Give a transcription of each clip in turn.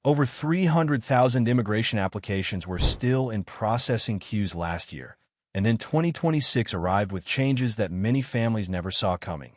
Over 300,000 immigration applications were still in processing queues last year, and then 2026 arrived with changes that many families never saw coming.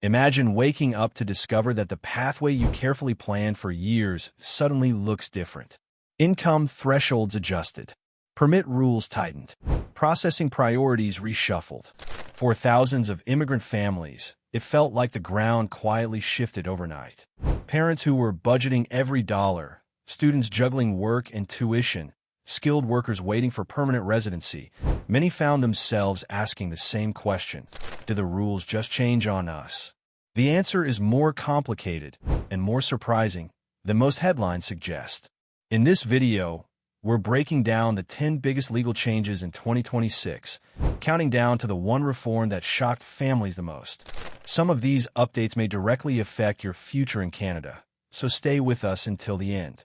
Imagine waking up to discover that the pathway you carefully planned for years suddenly looks different. Income thresholds adjusted. Permit rules tightened. Processing priorities reshuffled. For thousands of immigrant families, it felt like the ground quietly shifted overnight. Parents who were budgeting every dollar, students juggling work and tuition, skilled workers waiting for permanent residency, many found themselves asking the same question: do the rules just change on us? The answer is more complicated and more surprising than most headlines suggest. In this video, we're breaking down the 10 biggest legal changes in 2026, counting down to the one reform that shocked families the most. Some of these updates may directly affect your future in Canada, so stay with us until the end.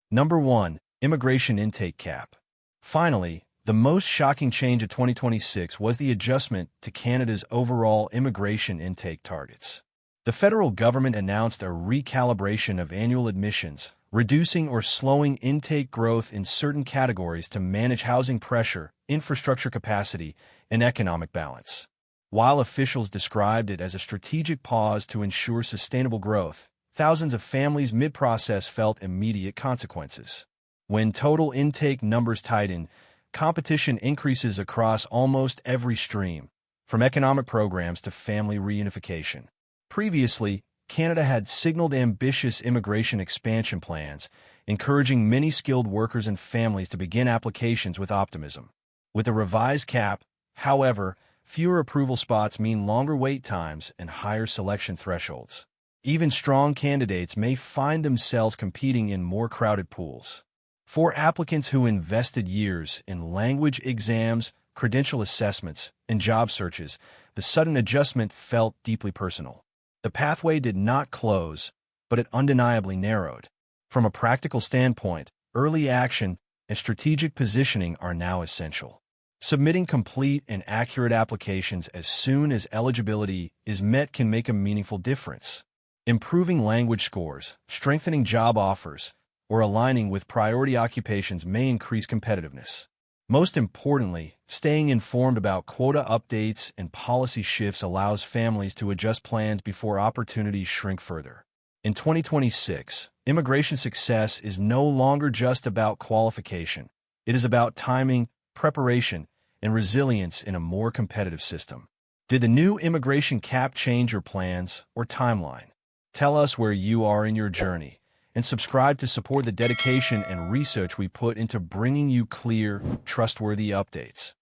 Number 1. Immigration intake cap. Finally, the most shocking change of 2026 was the adjustment to Canada's overall immigration intake targets. The federal government announced a recalibration of annual admissions, reducing or slowing intake growth in certain categories to manage housing pressure, infrastructure capacity, and economic balance. While officials described it as a strategic pause to ensure sustainable growth, thousands of families mid-process felt immediate consequences. When total intake numbers tighten, competition increases across almost every stream, from economic programs to family reunification. Previously, Canada had signaled ambitious immigration expansion plans, encouraging many skilled workers and families to begin applications with optimism. With a revised cap, however, fewer approval spots mean longer wait times and higher selection thresholds. Even strong candidates may find themselves competing in more crowded pools. For applicants who invested years in language exams, credential assessments, and job searches, the sudden adjustment felt deeply personal. The pathway did not close, but it undeniably narrowed. From a practical standpoint, early action and strategic positioning are now essential. Submitting complete and accurate applications as soon as eligibility is met can make a meaningful difference. Improving language scores, strengthening job offers, or aligning with priority occupations may increase competitiveness. Most importantly, staying informed about quota updates and policy shifts allows families to adjust plans before opportunities shrink further. In 2026, immigration success is no longer just about qualification. It is about timing, preparation, and resilience in a more competitive system. Did the new immigration cap change your plans or timeline? Tell us where you are in your journey, and subscribe to support the dedication and research we put into bringing you clear, trustworthy updates.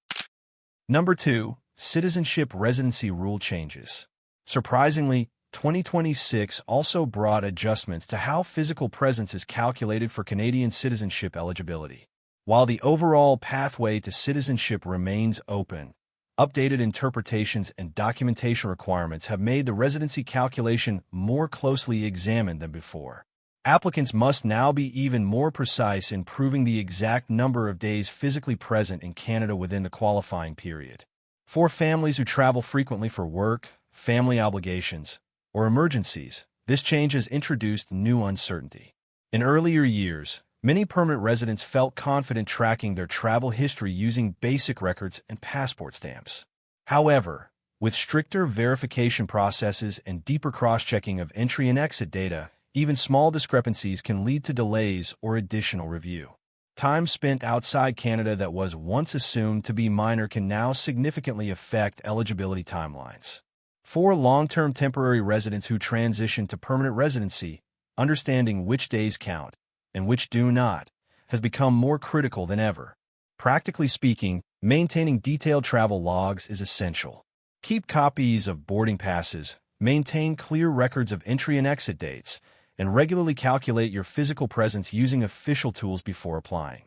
Number 2. Citizenship residency rule changes. Surprisingly, 2026 also brought adjustments to how physical presence is calculated for Canadian citizenship eligibility. While the overall pathway to citizenship remains open, updated interpretations and documentation requirements have made the residency calculation more closely examined than before. Applicants must now be even more precise in proving the exact number of days physically present in Canada within the qualifying period. For families who travel frequently for work, family obligations, or emergencies, this change has introduced new uncertainty. In earlier years, many permanent residents felt confident tracking their travel history using basic records and passport stamps. However, with stricter verification processes and deeper cross-checking of entry and exit data, even small discrepancies can lead to delays or additional review. Time spent outside Canada that was once assumed to be minor can now significantly affect eligibility timelines. For long-term temporary residents who transition to permanent residency, understanding which days count and which do not has become more critical than ever. Practically speaking, maintaining detailed travel logs is essential. Keep copies of boarding passes, maintain clear records of entry and exit dates, and regularly calculate your physical presence using official tools before applying.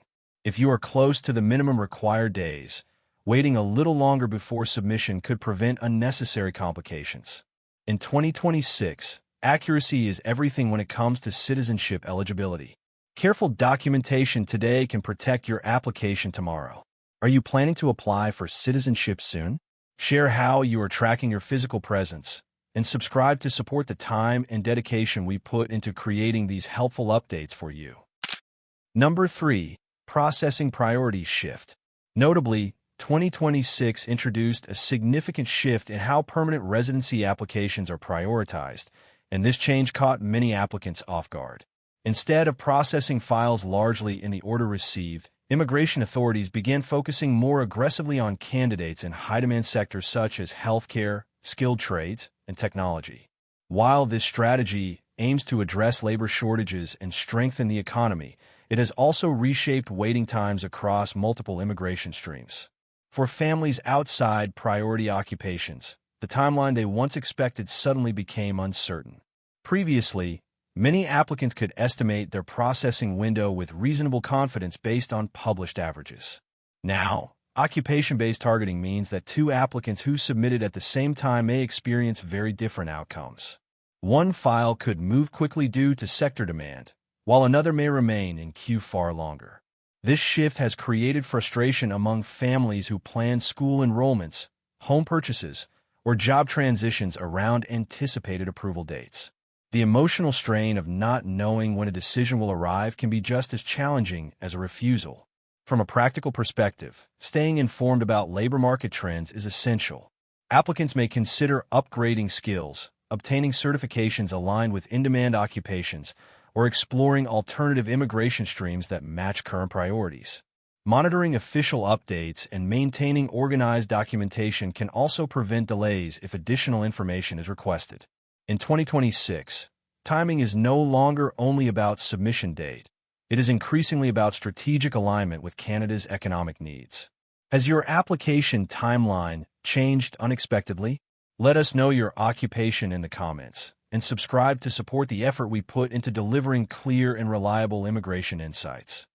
If you are close to the minimum required days, waiting a little longer before submission could prevent unnecessary complications. In 2026, accuracy is everything when it comes to citizenship eligibility. Careful documentation today can protect your application tomorrow. Are you planning to apply for citizenship soon? Share how you are tracking your physical presence, and subscribe to support the time and dedication we put into creating these helpful updates for you. Number 3. Processing priorities shift. Notably, 2026 introduced a significant shift in how permanent residency applications are prioritized, and this change caught many applicants off guard. Instead of processing files largely in the order received, immigration authorities began focusing more aggressively on candidates in high-demand sectors such as healthcare, skilled trades, and technology. While this strategy aims to address labor shortages and strengthen the economy, it has also reshaped waiting times across multiple immigration streams. For families outside priority occupations, the timeline they once expected suddenly became uncertain. Previously, many applicants could estimate their processing window with reasonable confidence based on published averages. Now, occupation-based targeting means that two applicants who submitted at the same time may experience very different outcomes. One file could move quickly due to sector demand, while another may remain in queue far longer. This shift has created frustration among families who plan school enrollments, home purchases, or job transitions around anticipated approval dates. The emotional strain of not knowing when a decision will arrive can be just as challenging as a refusal. From a practical perspective, staying informed about labor market trends is essential. Applicants may consider upgrading skills, obtaining certifications aligned with in-demand occupations, or exploring alternative immigration streams that match current priorities. Monitoring official updates and maintaining organized documentation can also prevent delays if additional information is requested. In 2026, timing is no longer only about submission date. It is increasingly about strategic alignment with Canada's economic needs. Has your application timeline changed unexpectedly? Let us know your occupation in the comments, and subscribe to support the effort we put into delivering clear and reliable immigration insights.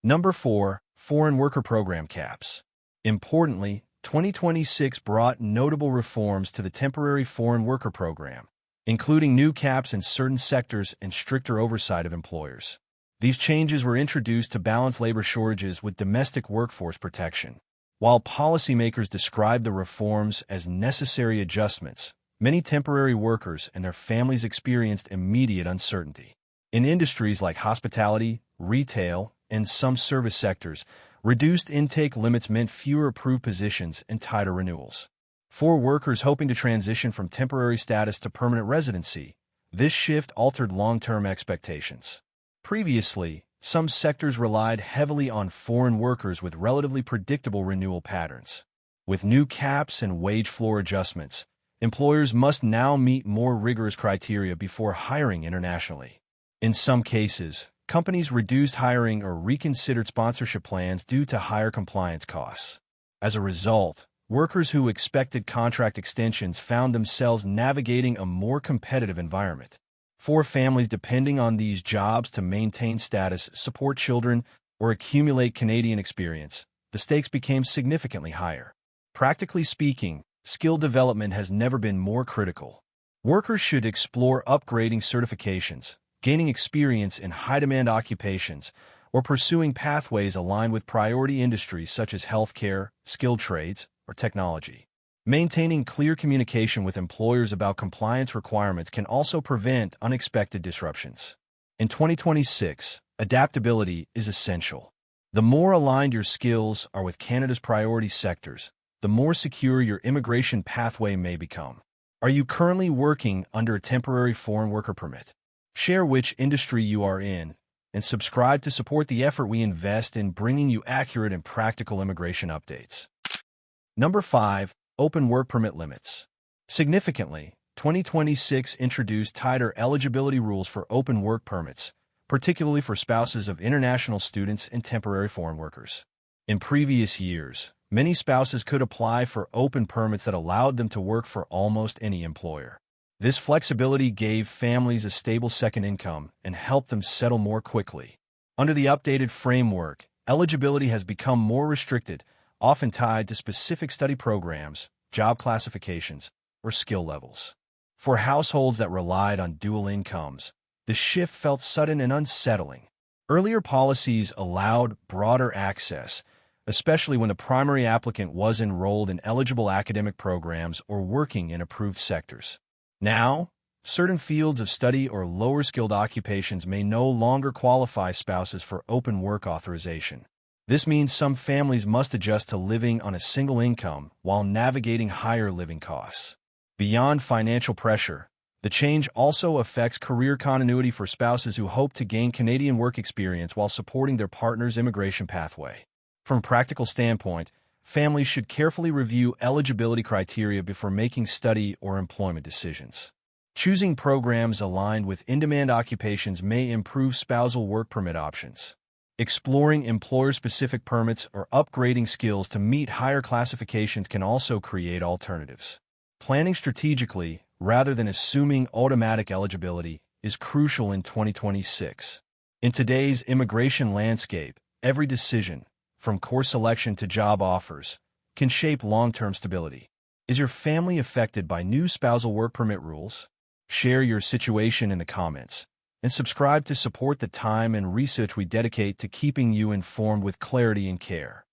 Number 4. Foreign Worker Program caps. Importantly, 2026 brought notable reforms to the temporary foreign worker program, including new caps in certain sectors and stricter oversight of employers. These changes were introduced to balance labor shortages with domestic workforce protection. While policymakers described the reforms as necessary adjustments, many temporary workers and their families experienced immediate uncertainty. In industries like hospitality, retail, and some service sectors, reduced intake limits meant fewer approved positions and tighter renewals. For workers hoping to transition from temporary status to permanent residency, this shift altered long-term expectations. Previously, some sectors relied heavily on foreign workers with relatively predictable renewal patterns. With new caps and wage floor adjustments, employers must now meet more rigorous criteria before hiring internationally. In some cases, companies reduced hiring or reconsidered sponsorship plans due to higher compliance costs. As a result, workers who expected contract extensions found themselves navigating a more competitive environment. For families depending on these jobs to maintain status, support children, or accumulate Canadian experience, the stakes became significantly higher. Practically speaking, skill development has never been more critical. Workers should explore upgrading certifications, gaining experience in high-demand occupations, or pursuing pathways aligned with priority industries such as healthcare, skilled trades, or technology. Maintaining clear communication with employers about compliance requirements can also prevent unexpected disruptions. In 2026, adaptability is essential. The more aligned your skills are with Canada's priority sectors, the more secure your immigration pathway may become. Are you currently working under a temporary foreign worker permit? Share which industry you are in, and subscribe to support the effort we invest in bringing you accurate and practical immigration updates. Number 5. Open work permit limits. Significantly, 2026 introduced tighter eligibility rules for open work permits, particularly for spouses of international students and temporary foreign workers. In previous years, many spouses could apply for open permits that allowed them to work for almost any employer. This flexibility gave families a stable second income and helped them settle more quickly. Under the updated framework, eligibility has become more restricted, often tied to specific study programs, job classifications, or skill levels. For households that relied on dual incomes, the shift felt sudden and unsettling. Earlier policies allowed broader access, especially when the primary applicant was enrolled in eligible academic programs or working in approved sectors. Now, Certain fields of study or lower-skilled occupations may no longer qualify spouses for open work authorization. This means some families must adjust to living on a single income while navigating higher living costs. Beyond financial pressure, the change also affects career continuity for spouses who hope to gain Canadian work experience while supporting their partner's immigration pathway. From a practical standpoint, families should carefully review eligibility criteria before making study or employment decisions. Choosing programs aligned with in-demand occupations may improve spousal work permit options. Exploring employer-specific permits or upgrading skills to meet higher classifications can also create alternatives. Planning strategically, rather than assuming automatic eligibility, is crucial in 2026. In today's immigration landscape, every decision, from course selection to job offers, can shape long-term stability. Is your family affected by new spousal work permit rules? Share your situation in the comments, and subscribe to support the time and research we dedicate to keeping you informed with clarity and care.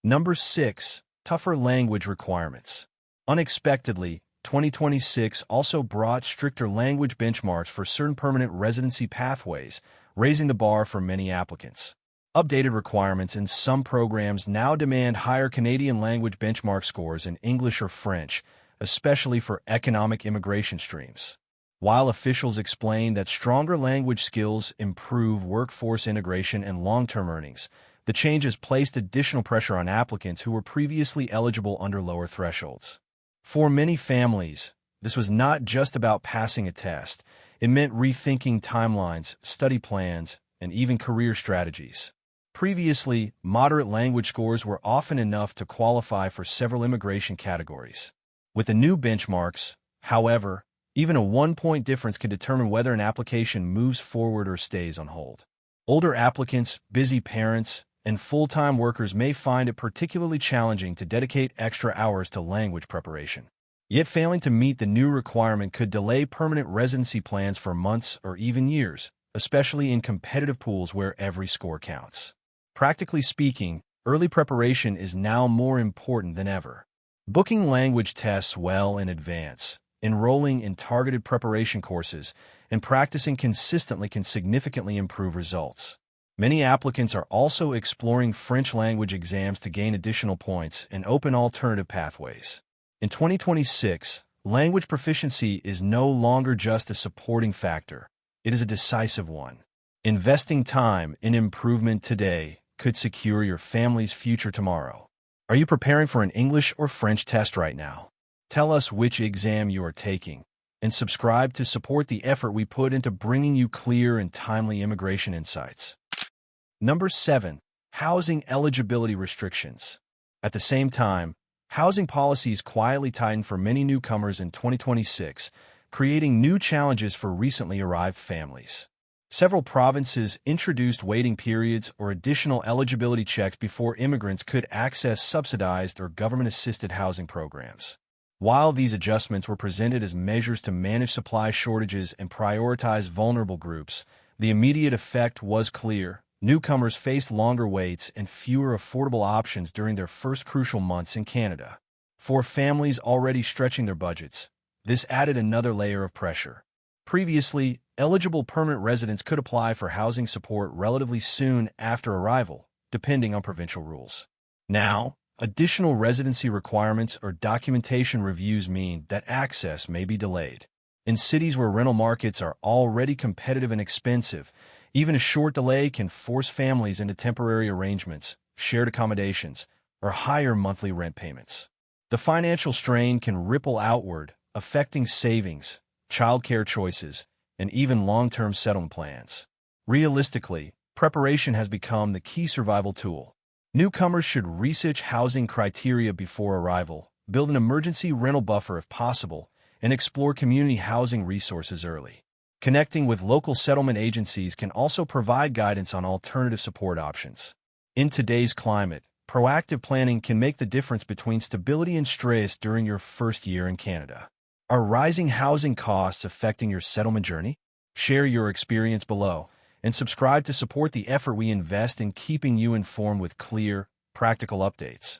Number 6. Tougher language requirements. Unexpectedly, 2026 also brought stricter language benchmarks for certain permanent residency pathways, raising the bar for many applicants. Updated requirements in some programs now demand higher Canadian language benchmark scores in English or French, especially for economic immigration streams. While officials explain that stronger language skills improve workforce integration and long-term earnings, the change has placed additional pressure on applicants who were previously eligible under lower thresholds. For many families, this was not just about passing a test. It meant rethinking timelines, study plans, and even career strategies. Previously, moderate language scores were often enough to qualify for several immigration categories. With the new benchmarks, however, even a 1-point difference can determine whether an application moves forward or stays on hold. Older applicants, busy parents, and full-time workers may find it particularly challenging to dedicate extra hours to language preparation. Yet failing to meet the new requirement could delay permanent residency plans for months or even years, especially in competitive pools where every score counts. Practically speaking, early preparation is now more important than ever. Booking language tests well in advance, enrolling in targeted preparation courses, and practicing consistently can significantly improve results. Many applicants are also exploring French language exams to gain additional points and open alternative pathways. In 2026, language proficiency is no longer just a supporting factor, it is a decisive one. Investing time in improvement today could secure your family's future tomorrow. Are you preparing for an English or French test right now? Tell us which exam you are taking, and subscribe to support the effort we put into bringing you clear and timely immigration insights. Number 7. Housing eligibility restrictions. At the same time, housing policies quietly tightened for many newcomers in 2026, creating new challenges for recently arrived families. Several provinces introduced waiting periods or additional eligibility checks before immigrants could access subsidized or government-assisted housing programs. While these adjustments were presented as measures to manage supply shortages and prioritize vulnerable groups, the immediate effect was clear. Newcomers faced longer waits and fewer affordable options during their first crucial months in Canada. For families already stretching their budgets, this added another layer of pressure. Previously, eligible permanent residents could apply for housing support relatively soon after arrival, depending on provincial rules. Now, additional residency requirements or documentation reviews mean that access may be delayed. In cities where rental markets are already competitive and expensive, even a short delay can force families into temporary arrangements, shared accommodations, or higher monthly rent payments. The financial strain can ripple outward, affecting savings, childcare choices, and even long-term settlement plans. Realistically, preparation has become the key survival tool. Newcomers should research housing criteria before arrival, build an emergency rental buffer if possible, and explore community housing resources early. Connecting with local settlement agencies can also provide guidance on alternative support options. In today's climate, proactive planning can make the difference between stability and stress during your first year in Canada. Are rising housing costs affecting your settlement journey? Share your experience below, and subscribe to support the effort we invest in keeping you informed with clear, practical updates.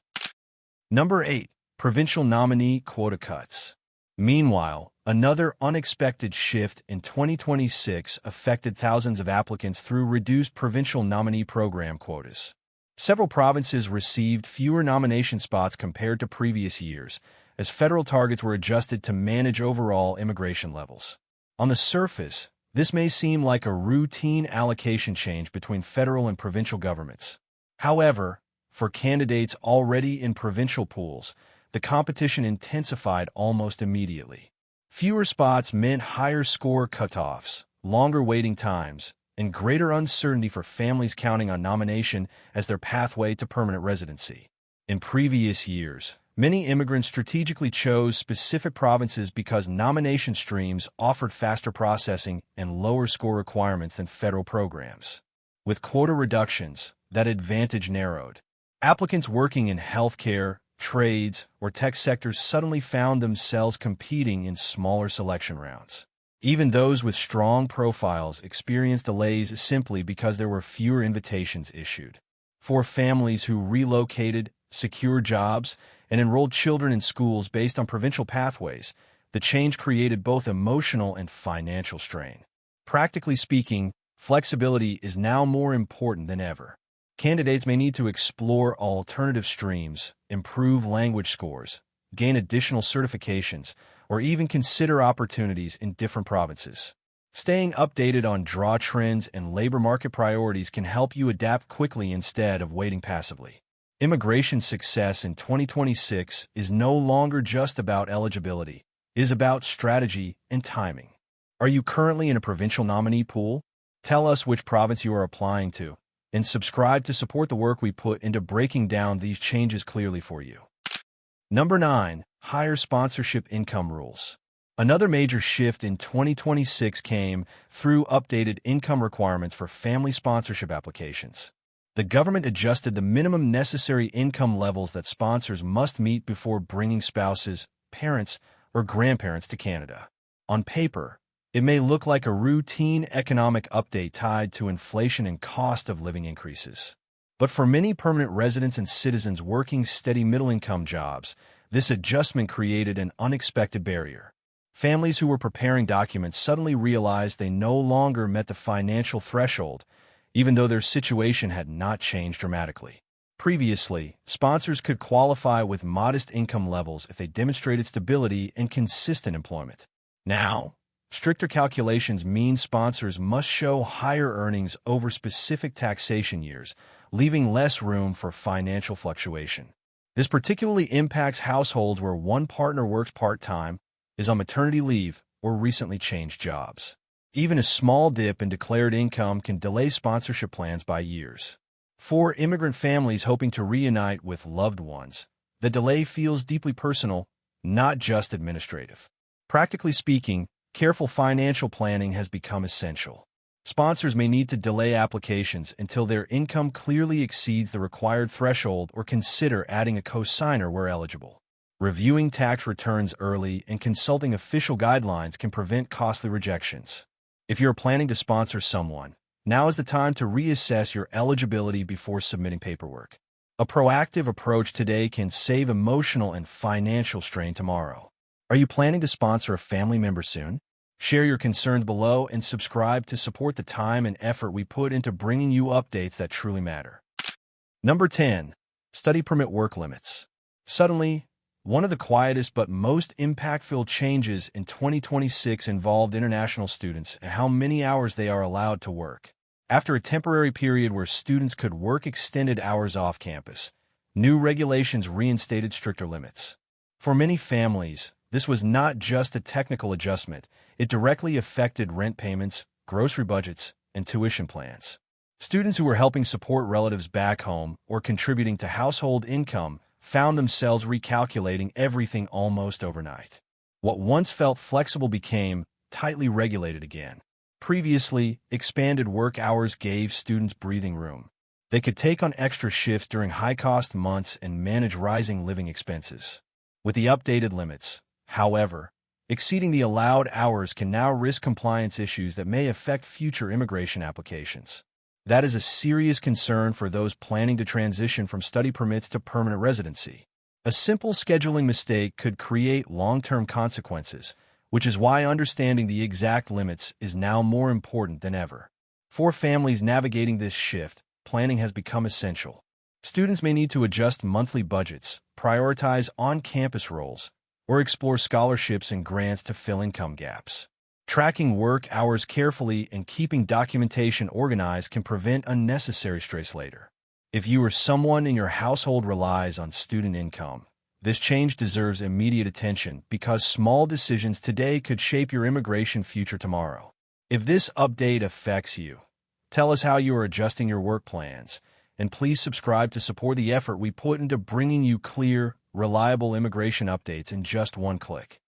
Number 8. Provincial Nominee Quota Cuts. Meanwhile, Another unexpected shift in 2026 affected thousands of applicants through reduced Provincial Nominee Program quotas. Several provinces received fewer nomination spots compared to previous years, as federal targets were adjusted to manage overall immigration levels. On the surface, this may seem like a routine allocation change between federal and provincial governments. However, for candidates already in provincial pools, the competition intensified almost immediately. Fewer spots meant higher score cutoffs, longer waiting times, and greater uncertainty for families counting on nomination as their pathway to permanent residency. In previous years, many immigrants strategically chose specific provinces because nomination streams offered faster processing and lower score requirements than federal programs. With quota reductions, that advantage narrowed. Applicants working in healthcare, trades, or tech sectors suddenly found themselves competing in smaller selection rounds. Even those with strong profiles experienced delays simply because there were fewer invitations issued. For families who relocated, secured jobs, and enrolled children in schools based on provincial pathways, the change created both emotional and financial strain. Practically speaking, flexibility is now more important than ever. Candidates may need to explore alternative streams, improve language scores, gain additional certifications, or even consider opportunities in different provinces. Staying updated on draw trends and labor market priorities can help you adapt quickly instead of waiting passively. Immigration success in 2026 is no longer just about eligibility. It is about strategy and timing. Are you currently in a provincial nominee pool? Tell us which province you are applying to, and subscribe to support the work we put into breaking down these changes clearly for you. Number 9. Higher sponsorship income rules. Another major shift in 2026 came through updated income requirements for family sponsorship applications. The government adjusted the minimum necessary income levels that sponsors must meet before bringing spouses, parents, or grandparents to Canada. On paper, it may look like a routine economic update tied to inflation and cost of living increases. But for many permanent residents and citizens working steady middle-income jobs, this adjustment created an unexpected barrier. Families who were preparing documents suddenly realized they no longer met the financial threshold, even though their situation had not changed dramatically. Previously, sponsors could qualify with modest income levels if they demonstrated stability and consistent employment. Now, stricter calculations mean sponsors must show higher earnings over specific taxation years, leaving less room for financial fluctuation. This particularly impacts households where one partner works part-time, is on maternity leave, or recently changed jobs. Even a small dip in declared income can delay sponsorship plans by years. For immigrant families hoping to reunite with loved ones, the delay feels deeply personal, not just administrative. Practically speaking, careful financial planning has become essential. Sponsors may need to delay applications until their income clearly exceeds the required threshold or consider adding a co-signer where eligible. Reviewing tax returns early and consulting official guidelines can prevent costly rejections. If you're planning to sponsor someone, now is the time to reassess your eligibility before submitting paperwork. A proactive approach today can save emotional and financial strain tomorrow. Are you planning to sponsor a family member soon? Share your concerns below and subscribe to support the time and effort we put into bringing you updates that truly matter. Number 10. Study permit work limits. Suddenly, one of the quietest but most impactful changes in 2026 involved international students and how many hours they are allowed to work. After a temporary period where students could work extended hours off campus, new regulations reinstated stricter limits. For many families, this was not just a technical adjustment. It directly affected rent payments, grocery budgets, and tuition plans. Students who were helping support relatives back home or contributing to household income found themselves recalculating everything almost overnight. What once felt flexible became tightly regulated again. Previously, expanded work hours gave students breathing room. They could take on extra shifts during high-cost months and manage rising living expenses. With the updated limits, however, exceeding the allowed hours can now risk compliance issues that may affect future immigration applications. That is a serious concern for those planning to transition from study permits to permanent residency. A simple scheduling mistake could create long-term consequences, which is why understanding the exact limits is now more important than ever. For families navigating this shift, planning has become essential. Students may need to adjust monthly budgets, prioritize on-campus roles, or explore scholarships and grants to fill income gaps. Tracking work hours carefully and keeping documentation organized can prevent unnecessary stress later. If you or someone in your household relies on student income, this change deserves immediate attention because small decisions today could shape your immigration future tomorrow. If this update affects you, tell us how you are adjusting your work plans, and please subscribe to support the effort we put into bringing you clear, reliable immigration updates in just one click.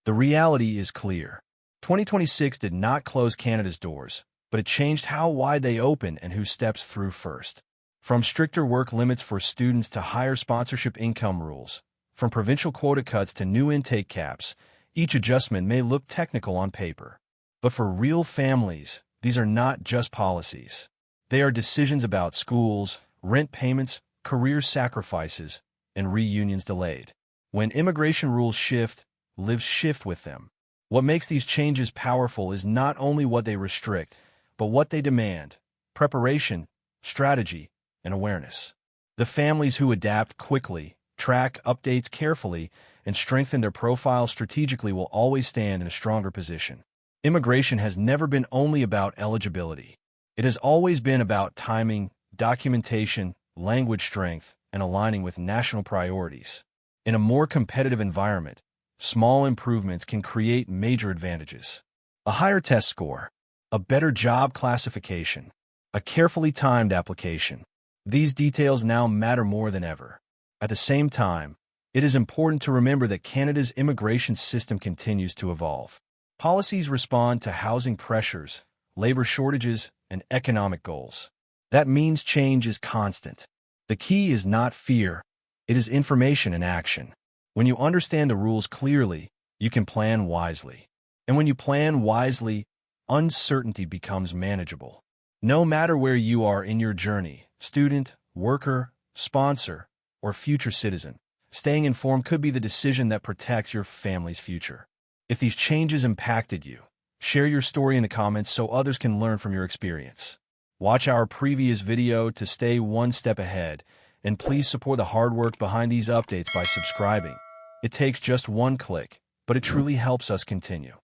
The reality is clear. 2026 did not close Canada's doors, but it changed how wide they open and who steps through first. From stricter work limits for students to higher sponsorship income rules, from provincial quota cuts to new intake caps, each adjustment may look technical on paper. But for real families, these are not just policies. They are decisions about schools, rent payments, career sacrifices, and reunions delayed. When immigration rules shift, lives shift with them. What makes these changes powerful is not only what they restrict, but what they demand: preparation, strategy, and awareness. The families who adapt quickly, track updates carefully, and strengthen their profile strategically will always stand in a stronger position. Immigration has never been only about eligibility. It has always been about timing, documentation, language strength, and aligning with national priorities. In a more competitive environment, small improvements can create major advantages. A higher test score, a better job classification, a carefully timed application. These details now matter more than ever. At the same time, it is important to remember that Canada's immigration system continues to evolve. Policies respond to housing pressures, labor shortages, and economic goals. That means change is constant. The key is not fear, it is information and action. When you understand the rules clearly, you can plan wisely. And when you plan wisely, uncertainty becomes manageable. No matter where you are in your journey, student, worker, sponsor, or future citizen, staying informed could be the decision that protects your family's future. If these changes impacted you, share your story in the comments so others can learn from your experience. Watch our previous video to stay one step ahead, and please support the hard work behind these updates by subscribing. It takes just one click, but it truly helps us continue.